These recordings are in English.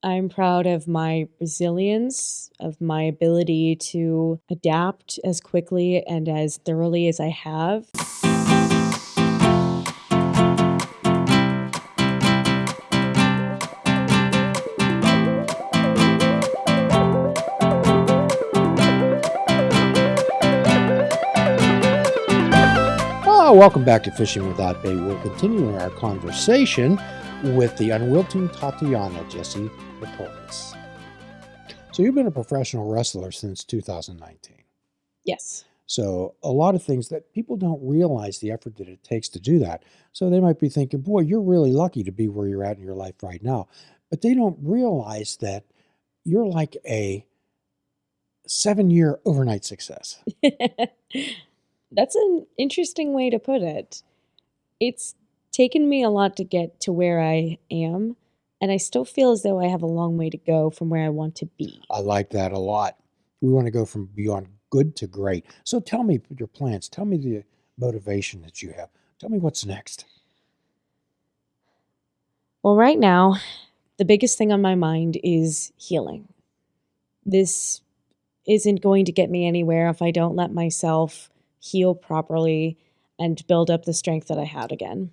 I'm proud of my resilience, of my ability to adapt as quickly and as thoroughly as I have. Welcome back to Fishing Without Bait. We're continuing our conversation with the Unwilting Tatiana, Jessie Notarius. So you've been a professional wrestler since 2019. Yes. So a lot of things that people don't realize the effort that it takes to do that. So they might be thinking, boy, you're really lucky to be where you're at in your life right now. But they don't realize that you're like a 7-year overnight success. That's an interesting way to put it. It's taken me a lot to get to where I am, and I still feel as though I have a long way to go from where I want to be. I like that a lot. We want to go from beyond good to great. So tell me your plans. Tell me the motivation that you have. Tell me what's next. Well, right now, the biggest thing on my mind is healing. This isn't going to get me anywhere if I don't let myself heal properly and build up the strength that I had again.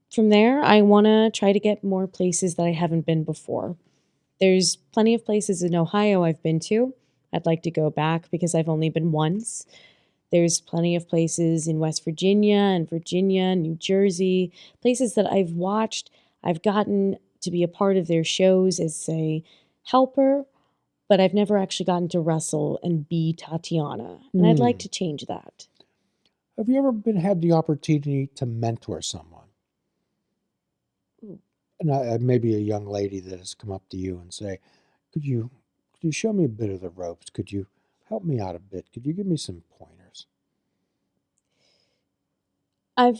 From there, I want to try to get more places that I haven't been before. There's plenty of places in Ohio I've been to. I'd like to go back because I've only been once. There's plenty of places in West Virginia, New Jersey, places that I've watched. I've gotten to be a part of their shows as a helper, but I've never actually gotten to wrestle and be Tatiana. And I'd like to change that. Have you ever had the opportunity to mentor someone? Maybe a young lady that has come up to you and say, could you show me a bit of the ropes? Could you help me out a bit? Could you give me some pointers? I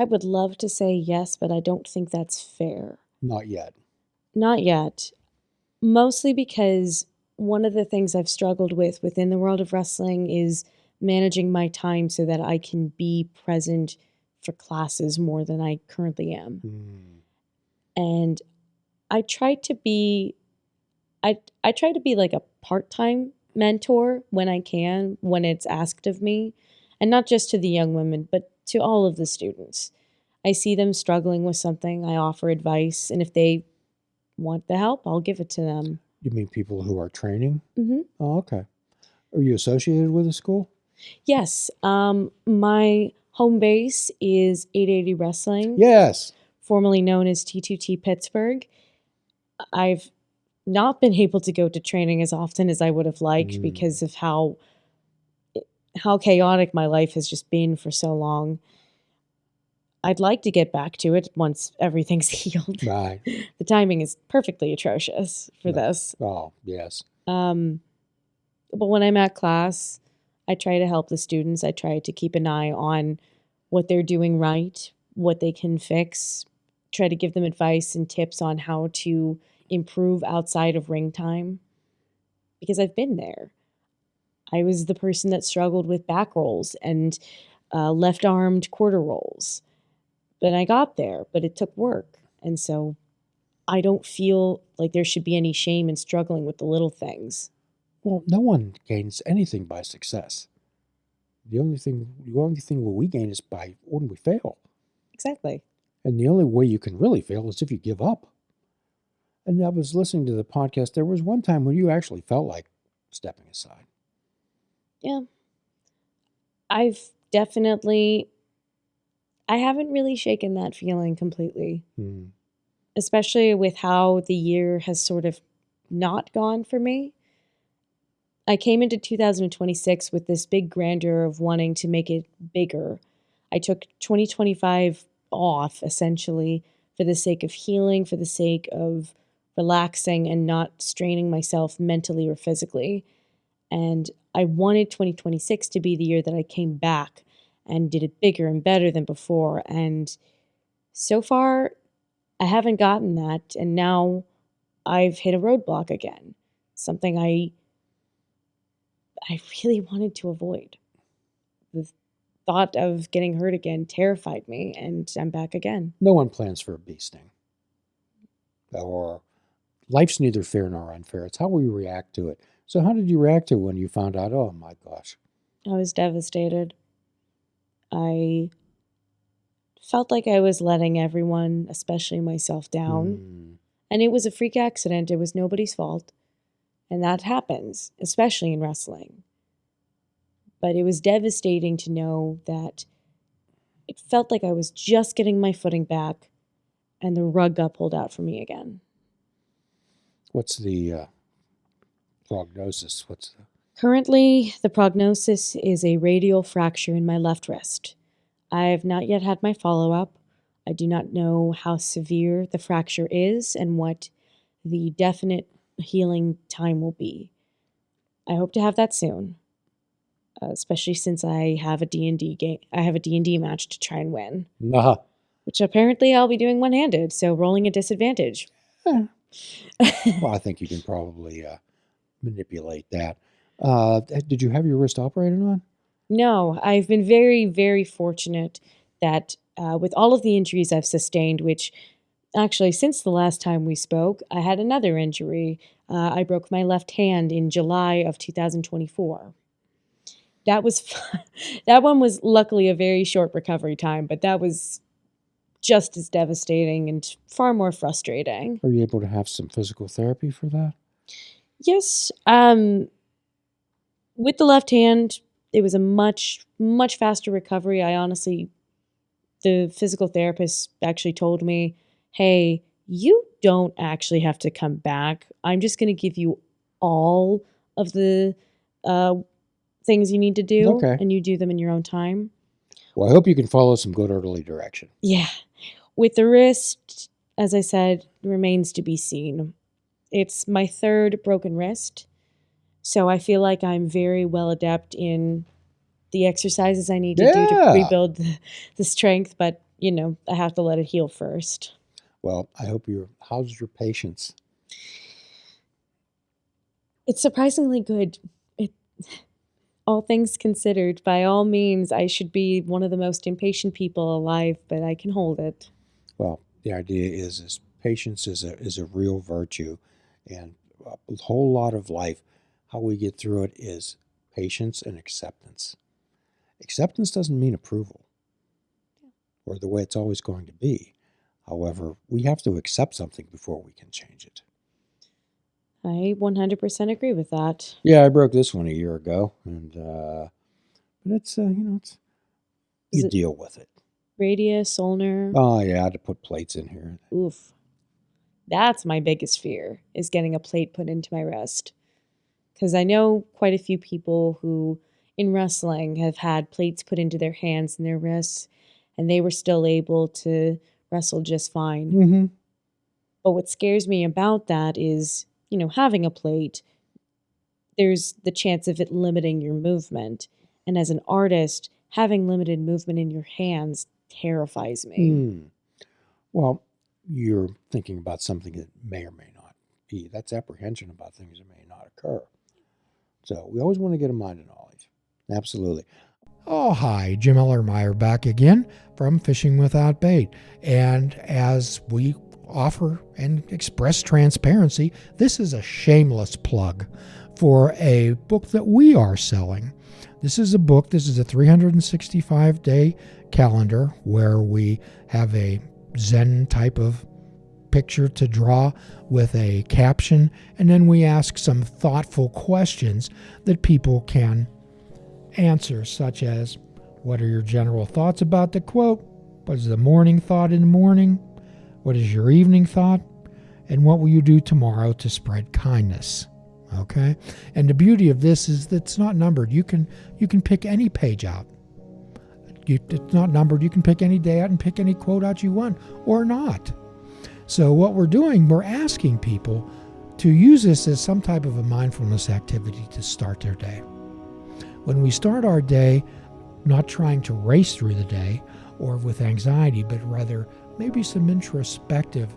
would love to say yes, but I don't think that's fair. Not yet. Not yet. Mostly because one of the things I've struggled with within the world of wrestling is managing my time so that I can be present for classes more than I currently am. And I try to be like a part-time mentor when I can, when it's asked of me, and not just to the young women, but to all of the students. I see them struggling with something, I offer advice, and if they want the help, I'll give it to them. You mean people who are training? Mm-hmm. Oh, okay. Are you associated with a school? Yes. My home base is 880 Wrestling. Yes. Formerly known as T2T Pittsburgh. I've not been able to go to training as often as I would have liked because of how chaotic my life has just been for so long. I'd like to get back to it once everything's healed. Right. The timing is perfectly atrocious for this. Oh, yes. But when I'm at class, I try to help the students. I try to keep an eye on what they're doing right, what they can fix, try to give them advice and tips on how to improve outside of ring time. Because I've been there. I was the person that struggled with back rolls and left-armed quarter rolls. But I got there, but it took work. And so I don't feel like there should be any shame in struggling with the little things. Well, no one gains anything by success. The only thing we gain is by when we fail. Exactly. And the only way you can really fail is if you give up. And I was listening to the podcast. There was one time when you actually felt like stepping aside. Yeah. I haven't really shaken that feeling completely. Especially with how the year has sort of not gone for me. I came into 2026 with this big grandeur of wanting to make it bigger. I took 2025 off, essentially, for the sake of healing, for the sake of relaxing and not straining myself mentally or physically. And I wanted 2026 to be the year that I came back and did it bigger and better than before. And so far, I haven't gotten that. And now I've hit a roadblock again, something I really wanted to avoid. The thought of getting hurt again terrified me, and I'm back again. No one plans for a bee sting or life's neither fair nor unfair. It's how we react to it. So how did you react to it when you found out, oh my gosh? I was devastated. I felt like I was letting everyone, especially myself, down. And it was a freak accident. It was nobody's fault. And that happens, especially in wrestling. But it was devastating to know that it felt like I was just getting my footing back and the rug got pulled out for me again. What's the prognosis? Currently, the prognosis is a radial fracture in my left wrist. I have not yet had my follow-up. I do not know how severe the fracture is and what the definite healing time will be. I hope to have that soon, especially since I have a D&D game. I have a D&D match to try and win, which apparently I'll be doing one-handed, so rolling a disadvantage. Well, I think you can probably manipulate that. Did you have your wrist operated on? No, I've been very, very fortunate that with all of the injuries I've sustained, which actually since the last time we spoke, I had another injury. I broke my left hand in July of 2024. That was that one was luckily a very short recovery time, but that was just as devastating and far more frustrating. Are you able to have some physical therapy for that? Yes. With the left hand, it was a much, much faster recovery. The physical therapist actually told me, hey, you don't actually have to come back. I'm just going to give you all of the things you need to do, and you do them in your own time. Well, I hope you can follow some good orderly direction. Yeah. With the wrist, as I said, remains to be seen. It's my third broken wrist, so I feel like I'm very well adept in the exercises I need to do to rebuild the strength, but, I have to let it heal first. Well, I hope how's your patience? It's surprisingly good. All things considered, by all means, I should be one of the most impatient people alive, but I can hold it. Well, the idea is patience is a real virtue, and a whole lot of life, how we get through it is patience and acceptance. Acceptance doesn't mean approval or the way it's always going to be. However, we have to accept something before we can change it. I 100% agree with that. Yeah, I broke this one a year ago, and but it's you deal with it. Radius, ulnar. Oh yeah, I had to put plates in here. Oof, that's my biggest fear, is getting a plate put into my wrist, because I know quite a few people who, in wrestling, have had plates put into their hands and their wrists, and they were still able to wrestle just fine. Mm-hmm. But what scares me about that is, having a plate, there's the chance of it limiting your movement. And as an artist, having limited movement in your hands terrifies me. Well, you're thinking about something that may or may not be. That's apprehension about things that may not occur. So we always want to get a mind of knowledge. Absolutely. Oh, hi, Jim Ellermeyer back again from Fishing Without Bait. And as we offer and express transparency, this is a shameless plug for a book that we are selling. This is a 365-day calendar where we have a Zen type of picture to draw with a caption, and then we ask some thoughtful questions that people can answer, such as, what are your general thoughts about the quote? What is the morning thought in the morning? What is your evening thought? And what will you do tomorrow to spread kindness? Okay? And the beauty of this is that it's not numbered. You can pick any page out. It's not numbered. You can pick any day out and pick any quote out you want, or not. So what we're doing, we're asking people to use this as some type of a mindfulness activity to start their day. When we start our day, not trying to race through the day or with anxiety, but rather maybe some introspective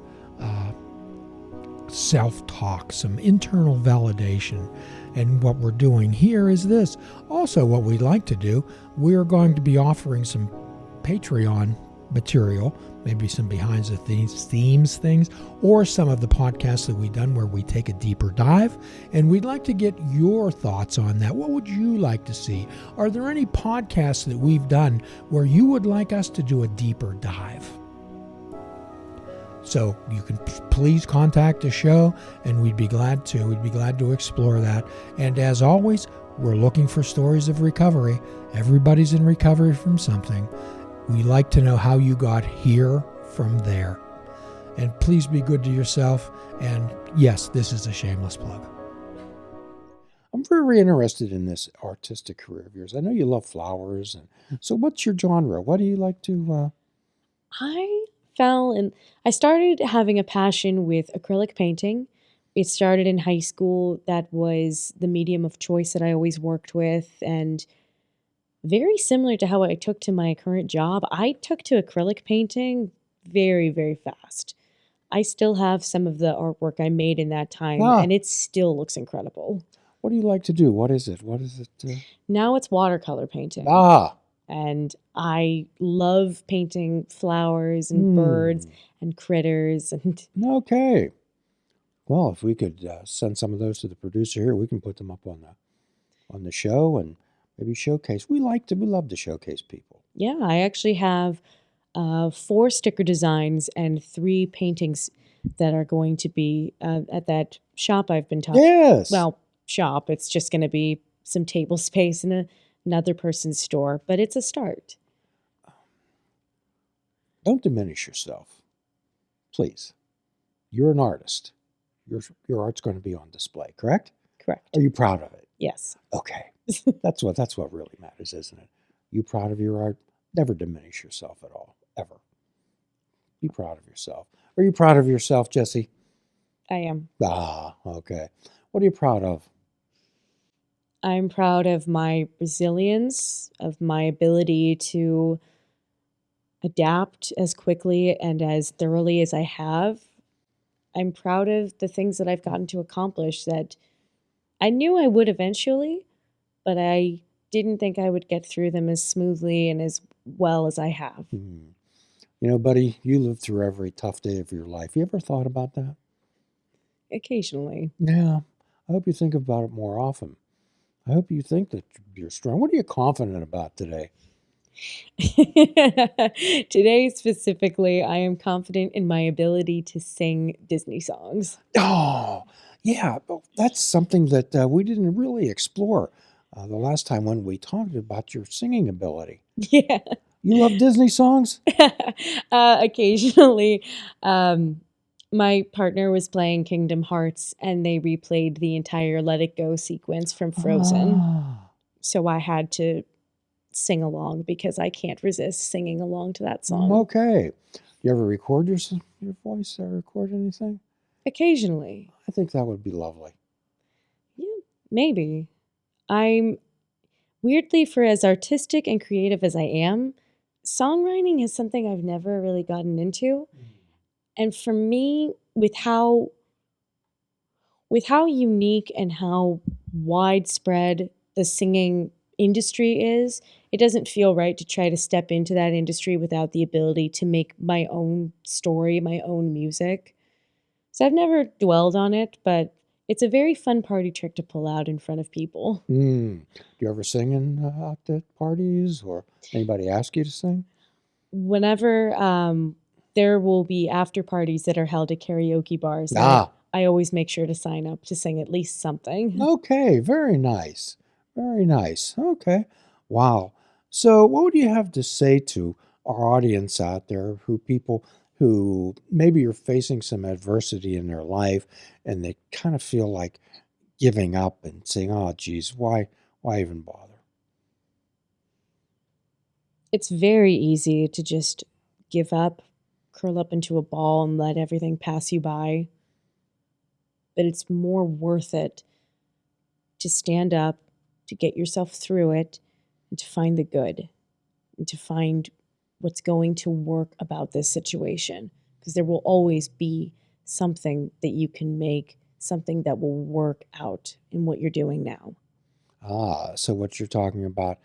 self-talk, some internal validation. And what we're doing here is this. Also, what we'd like to do, we're going to be offering some Patreon material, maybe some behind the themes things, or some of the podcasts that we've done where we take a deeper dive. And we'd like to get your thoughts on that. What would you like to see? Are there any podcasts that we've done where you would like us to do a deeper dive? So you can please contact the show, and we'd be glad to. We'd be glad to explore that. And as always, we're looking for stories of recovery. Everybody's in recovery from something. We like to know how you got here from there. And please be good to yourself. And yes, this is a shameless plug. I'm very interested in this artistic career of yours. I know you love flowers. And so what's your genre? What do you like to... I started having a passion with acrylic painting. It started in high school. That was the medium of choice that I always worked with. And very similar to how I took to my current job, I took to acrylic painting very, very fast. I still have some of the artwork I made in that time, and it still looks incredible. What do you like to do? What is it? What is it? Now it's watercolor painting. And I love painting flowers and birds and critters. Okay. Well, if we could send some of those to the producer here, we can put them up on the show and maybe showcase. We love to showcase people. Yeah, I actually have 4 sticker designs and 3 paintings that are going to be at that shop I've been talking. Yes. Well, shop. It's just going to be some table space in another person's store, but it's a start. Don't diminish yourself, please. You're an artist. Your art's going to be on display, correct? Correct. Are you proud of it? Yes. Okay. That's what really matters, isn't it? You proud of your art? Never diminish yourself at all, ever. Be proud of yourself. Are you proud of yourself, Jessie? I am. Okay. What are you proud of? I'm proud of my resilience, of my ability to adapt as quickly and as thoroughly as I have. I'm proud of the things that I've gotten to accomplish that I knew I would eventually, but I didn't think I would get through them as smoothly and as well as I have. You know, buddy, you lived through every tough day of your life. You ever thought about that? Occasionally. Yeah. I hope you think about it more often. I hope you think that you're strong. What are you confident about today? Today specifically, I am confident in my ability to sing Disney songs. Oh, yeah. That's something that we didn't really explore the last time when we talked about your singing ability. Yeah. You love Disney songs? Occasionally. My partner was playing Kingdom Hearts, and they replayed the entire Let It Go sequence from Frozen. So I had to sing along because I can't resist singing along to that song. Okay. You ever record your voice or record anything? Occasionally. I think that would be lovely. Yeah, maybe. I'm weirdly, for as artistic and creative as I am, songwriting is something I've never really gotten into. And for me, with how unique and how widespread the singing industry is, it doesn't feel right to try to step into that industry without the ability to make my own story, my own music. So I've never dwelled on it, but it's a very fun party trick to pull out in front of people. Do you ever sing at the parties, or anybody ask you to sing? Whenever there will be after parties that are held at karaoke bars, I always make sure to sign up to sing at least something. Okay, very nice. Very nice. Okay. Wow. So what would you have to say to our audience out there, people who maybe are facing some adversity in their life and they kind of feel like giving up and saying, oh, geez, why even bother? It's very easy to just give up, curl up into a ball and let everything pass you by. But it's more worth it to stand up, to get yourself through it, and to find the good, and to find what's going to work about this situation. Because there will always be something that you can make, something that will work out in what you're doing now. So what you're talking about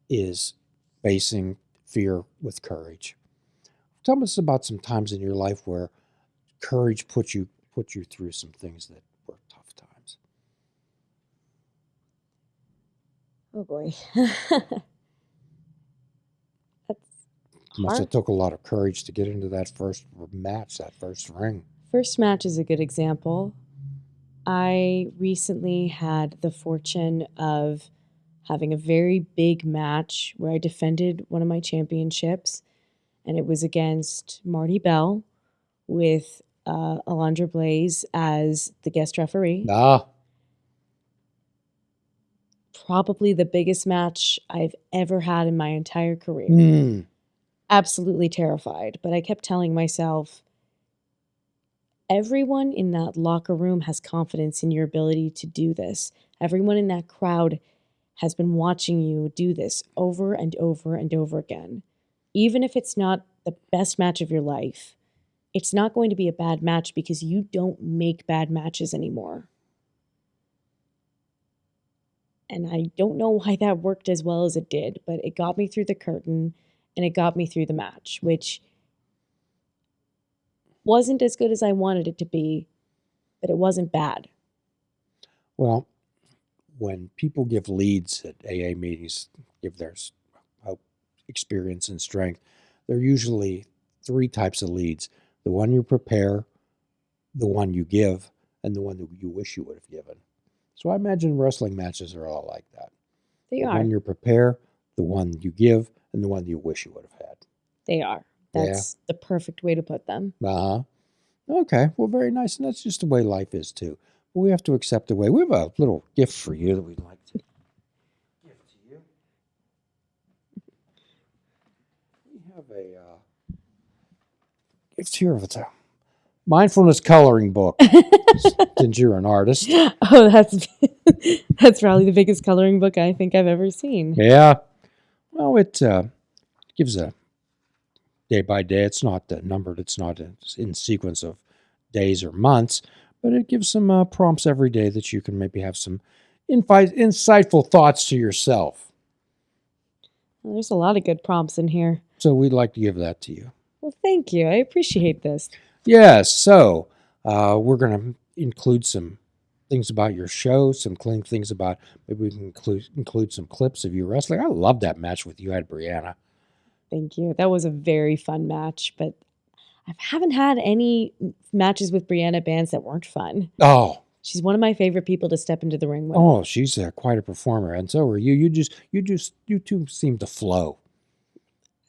is facing fear with courage. tell us about some times in your life where courage put you through some things that were tough times. Oh boy. That's Must have hard. took a lot of courage to get into that first match, that first ring. First match is a good example. I recently had the fortune of having a very big match where I defended one of my championships, and it was against Marty Bell with Alundra Blayze as the guest referee. Ah, Probably the biggest match I've ever had in my entire career. Absolutely terrified, but I kept telling myself, everyone in that locker room has confidence in your ability to do this. Everyone in that crowd has been watching you do this over and over and over again. Even if it's not the best match of your life, it's not going to be a bad match because you don't make bad matches anymore. And I don't know why that worked as well as it did, but it got me through the curtain and it got me through the match, which wasn't as good as I wanted it to be, but it wasn't bad. well, when people give leads at AA meetings, give their experience and strength, there are usually 3 types of leads: the one you prepare, the one you give, and the one that you wish you would have given. So I imagine wrestling matches are all like that. They The are. one you prepare, the one you give, and the one you wish you would have had. They are. That's the perfect way to put them. Uh-huh. Okay, well, very nice. And that's just the way life is, too. But we have to accept the way. We have a little gift for you that we'd like to give to you. We have a gift here. It's a mindfulness coloring book, since you're an artist. Oh, that's probably the biggest coloring book I think I've ever seen. Yeah. Well, it gives a day by day. It's not numbered. It's not in sequence of days or months, but it gives some prompts every day that you can maybe have some insightful thoughts to yourself. Well, there's a lot of good prompts in here. So we'd like to give that to you. Well, thank you. I appreciate this. Yes. So we're going to include some things about your show, some things about, maybe we can include some clips of you wrestling. I love that match with you and Brianna. Thank you. That was a very fun match, but I haven't had any matches with Brianna bands that weren't fun. Oh. She's one of my favorite people to step into the ring with. Oh, she's quite a performer, and so are you. You two seem to flow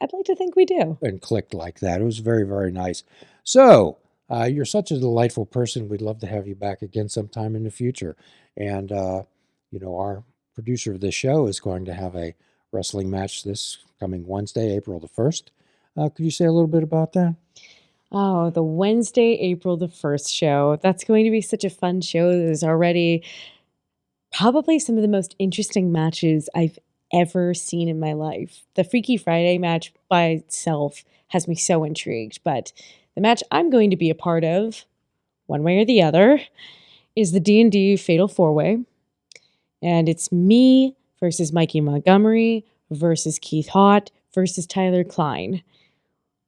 I'd like to think we do. and clicked like that. It was very, very nice. So you're such a delightful person. We'd love to have you back again sometime in the future. And our producer of this show is going to have a wrestling match this coming Wednesday, April the 1st. Could you say a little bit about that? Oh, the Wednesday, April the 1st show. That's going to be such a fun show. There's already probably some of the most interesting matches I've ever seen in my life. The Freaky Friday match by itself has me so intrigued, but the match I'm going to be a part of, one way or the other, is the D&D Fatal 4-Way. And it's me versus Mikey Montgomery versus Keith Hott versus Tyler Klein.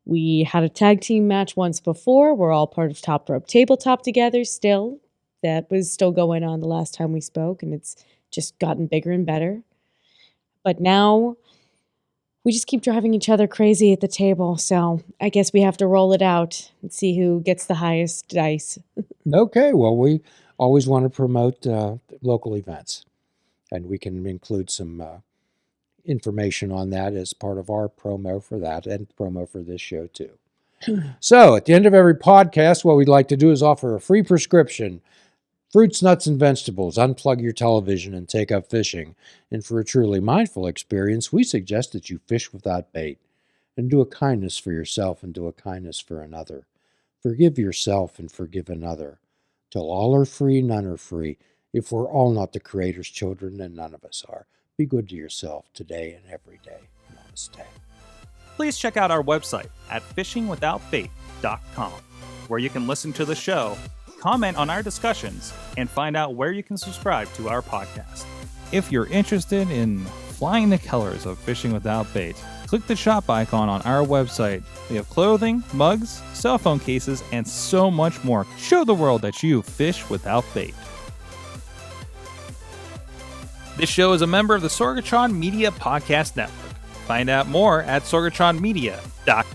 We had a tag team match once before. We're all part of Top Rope Tabletop together still. That was still going on the last time we spoke, and it's just gotten bigger and better. But now we just keep driving each other crazy at the table, so I guess we have to roll it out and see who gets the highest dice. Okay, well, we always want to promote local events, and we can include some information on that as part of our promo for that and promo for this show too. So at the end of every podcast, what we'd like to do is offer a free prescription: fruits, nuts, and vegetables. Unplug your television and take up fishing. And for a truly mindful experience, we suggest that you fish without bait and do a kindness for yourself and do a kindness for another. Forgive yourself and forgive another. Till all are free, none are free. If we're all not the Creator's children, then none of us are. Be good to yourself today and every day. Namaste. Please check out our website at fishingwithoutbait.com, where you can listen to the show, comment on our discussions, and find out where you can subscribe to our podcast. If you're interested in flying the colors of Fishing Without Bait, click the shop icon on our website. We have clothing, mugs, cell phone cases, and so much more. Show the world that you fish without bait. This show is a member of the Sorgatron Media Podcast Network. Find out more at sorgatronmedia.com.